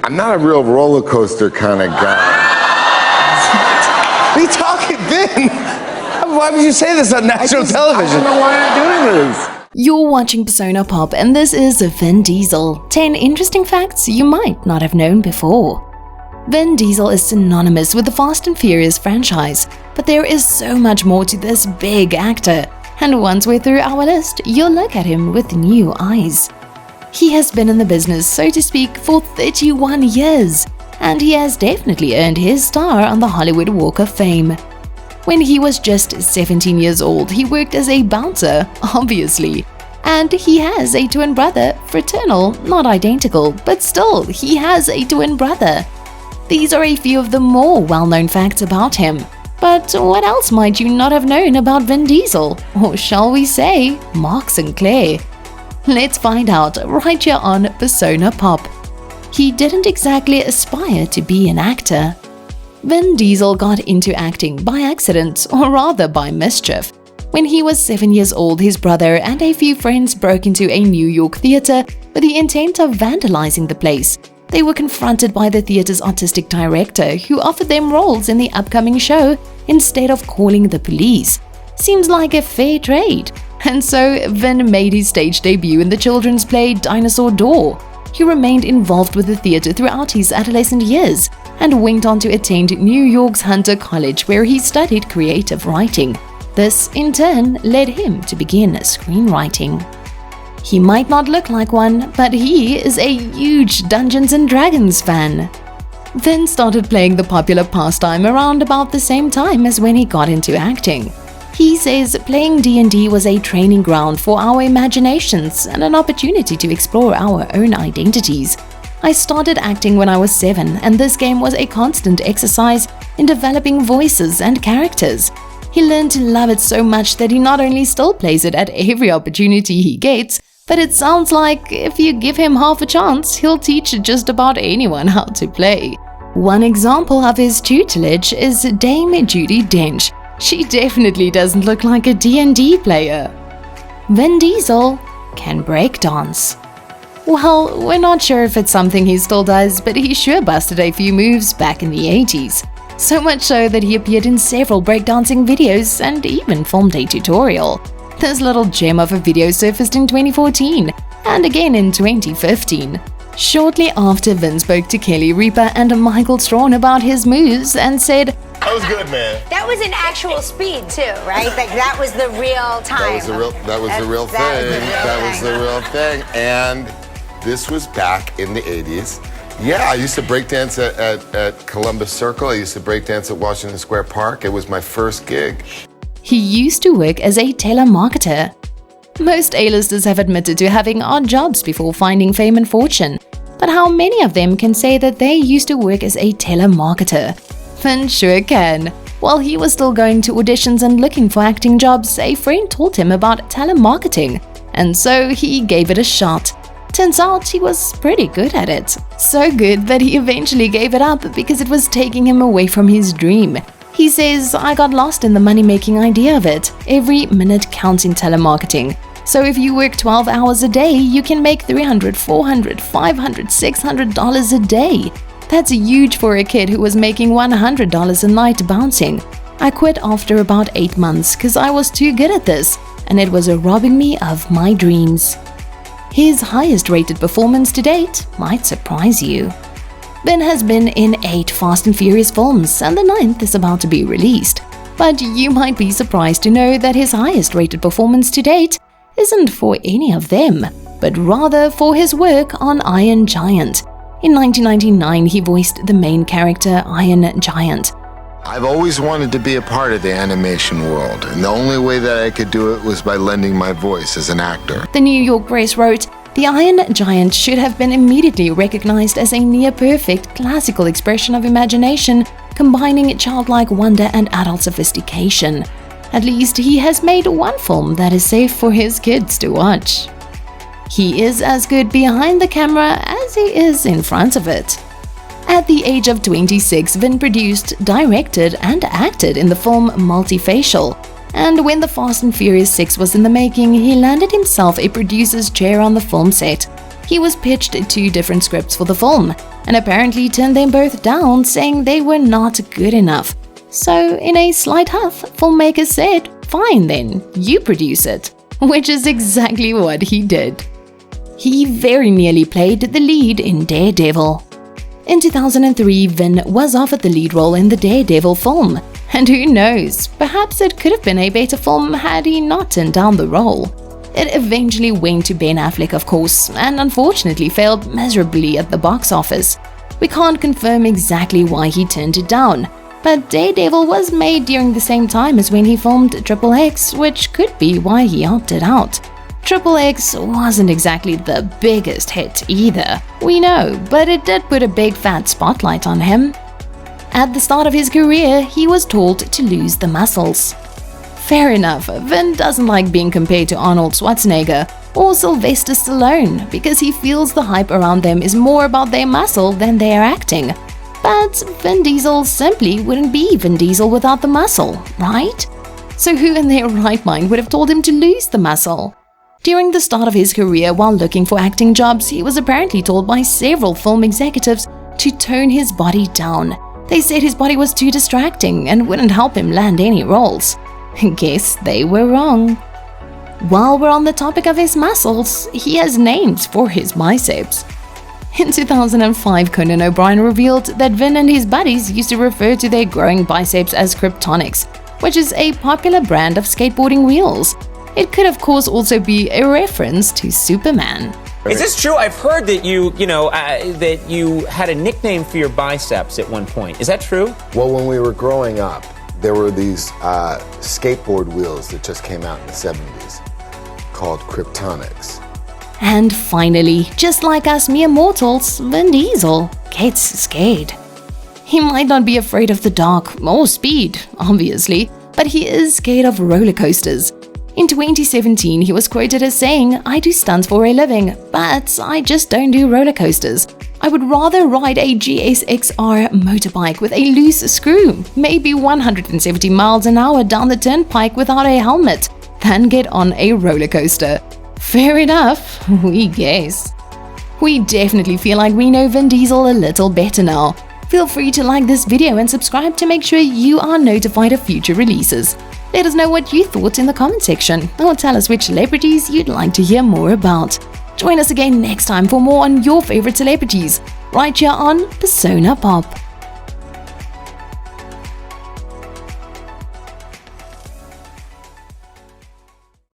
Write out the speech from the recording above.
I'm not a real roller coaster kind of guy. What are you talking, Vin? Why would you say this on national television? I don't know why I'm doing this. You're watching Persona Pop, and this is Vin Diesel. 10 interesting facts you might not have known before. Vin Diesel is synonymous with the Fast and Furious franchise, but there is so much more to this big actor, and once we're through our list, you'll look at him with new eyes. He has been in the business, so to speak, for 31 years, and he has definitely earned his star on the Hollywood Walk of Fame. When he was just 17 years old, he worked as a bouncer, obviously. And he has a twin brother, fraternal, not identical, but still, he has a twin brother. These are a few of the more well-known facts about him. But what else might you not have known about Vin Diesel? Or shall we say, Mark Sinclair? Let's find out right here on Persona Pop. He didn't exactly aspire to be an actor. Vin Diesel got into acting by accident, or rather by mischief. When he was 7 years old, his brother and a few friends broke into a New York theater with the intent of vandalizing the place. They were confronted by the theater's artistic director, who offered them roles in the upcoming show instead of calling the police. Seems like a fair trade. And so Vin made his stage debut in the children's play Dinosaur Door. He remained involved with the theater throughout his adolescent years and went on to attend New York's Hunter College, where he studied creative writing. This, in turn, led him to begin screenwriting. He might not look like one, but he is a huge Dungeons & Dragons fan. Vin started playing the popular pastime around about the same time as when he got into acting. He says playing D&D was a training ground for our imaginations and an opportunity to explore our own identities. I started acting when I was 7, and this game was a constant exercise in developing voices and characters. He learned to love it so much that he not only still plays it at every opportunity he gets, but it sounds like if you give him half a chance, he'll teach just about anyone how to play. One example of his tutelage is Dame Judi Dench. She definitely doesn't look like a D&D player. Vin Diesel can breakdance. Well, we're not sure if it's something he still does, but he sure busted a few moves back in the 80s. So much so that he appeared in several breakdancing videos and even filmed a tutorial. This little gem of a video surfaced in 2014 and again in 2015. Shortly after, Vin spoke to Kelly Ripa and Michael Strawn about his moves and said, That was good, man. That was an actual speed too, right? Like that was the real time. That was the real thing. And this was back in the 80s. Yeah, I used to breakdance at Columbus Circle. I used to breakdance at Washington Square Park. It was my first gig. He used to work as a telemarketer. Most A-listers have admitted to having odd jobs before finding fame and fortune. But how many of them can say that they used to work as a telemarketer? Vin sure can. While he was still going to auditions and looking for acting jobs, a friend told him about telemarketing, and so he gave it a shot. Turns out he was pretty good at it. So good that he eventually gave it up because it was taking him away from his dream. He says, I got lost in the money-making idea of it. Every minute counts in telemarketing. So if you work 12 hours a day, you can make $300, $400, $500, $600 a day. That's huge for a kid who was making $100 a night bouncing. I quit after about 8 months because I was too good at this, and it was robbing me of my dreams. His highest rated performance to date might surprise you. Vin has been in 8 Fast and Furious films, and the 9th is about to be released. But you might be surprised to know that his highest rated performance to date isn't for any of them, but rather for his work on Iron Giant. In 1999, he voiced the main character, Iron Giant. I've always wanted to be a part of the animation world, and the only way that I could do it was by lending my voice as an actor. The New York Press wrote, the Iron Giant should have been immediately recognized as a near-perfect classical expression of imagination, combining childlike wonder and adult sophistication. At least he has made one film that is safe for his kids to watch. He is as good behind the camera as he is in front of it. At the age of 26, Vin produced, directed, and acted in the film Multifacial. And when the Fast and Furious 6 was in the making, he landed himself a producer's chair on the film set. He was pitched 2 different scripts for the film, and apparently turned them both down, saying they were not good enough. So, in a slight huff, filmmakers said, "Fine then, you produce it," which is exactly what he did. He very nearly played the lead in Daredevil. In 2003, Vin was offered the lead role in the Daredevil film, and who knows, perhaps it could have been a better film had he not turned down the role. It eventually went to Ben Affleck, of course, and unfortunately failed miserably at the box office. We can't confirm exactly why he turned it down, but Daredevil was made during the same time as when he filmed XXX, which could be why he opted out. XXX wasn't exactly the biggest hit either, we know, but it did put a big fat spotlight on him. At the start of his career, he was told to lose the muscles. Fair enough, Vin doesn't like being compared to Arnold Schwarzenegger or Sylvester Stallone because he feels the hype around them is more about their muscle than their acting. But Vin Diesel simply wouldn't be Vin Diesel without the muscle, right? So who in their right mind would have told him to lose the muscle? During the start of his career while looking for acting jobs, he was apparently told by several film executives to tone his body down. They said his body was too distracting and wouldn't help him land any roles. Guess they were wrong. While we're on the topic of his muscles, he has names for his biceps. In 2005, Conan O'Brien revealed that Vin and his buddies used to refer to their growing biceps as Kryptonics, which is a popular brand of skateboarding wheels. It could of course also be a reference to Superman. Is this true? I've heard that that you had a nickname for your biceps at one point. Is that true? Well, when we were growing up, there were these skateboard wheels that just came out in the 70s called Kryptonics. And finally, just like us mere mortals, Vin Diesel gets scared. He might not be afraid of the dark or speed, obviously, but he is scared of roller coasters. In 2017, he was quoted as saying, "I do stunts for a living, but I just don't do roller coasters. I would rather ride a GSX-R motorbike with a loose screw, maybe 170 miles an hour down the turnpike without a helmet, than get on a roller coaster." Fair enough, we guess. We definitely feel like we know Vin Diesel a little better now. Feel free to like this video and subscribe to make sure you are notified of future releases. Let us know what you thought in the comment section, or tell us which celebrities you'd like to hear more about. Join us again next time for more on your favorite celebrities, right here on Persona Pop.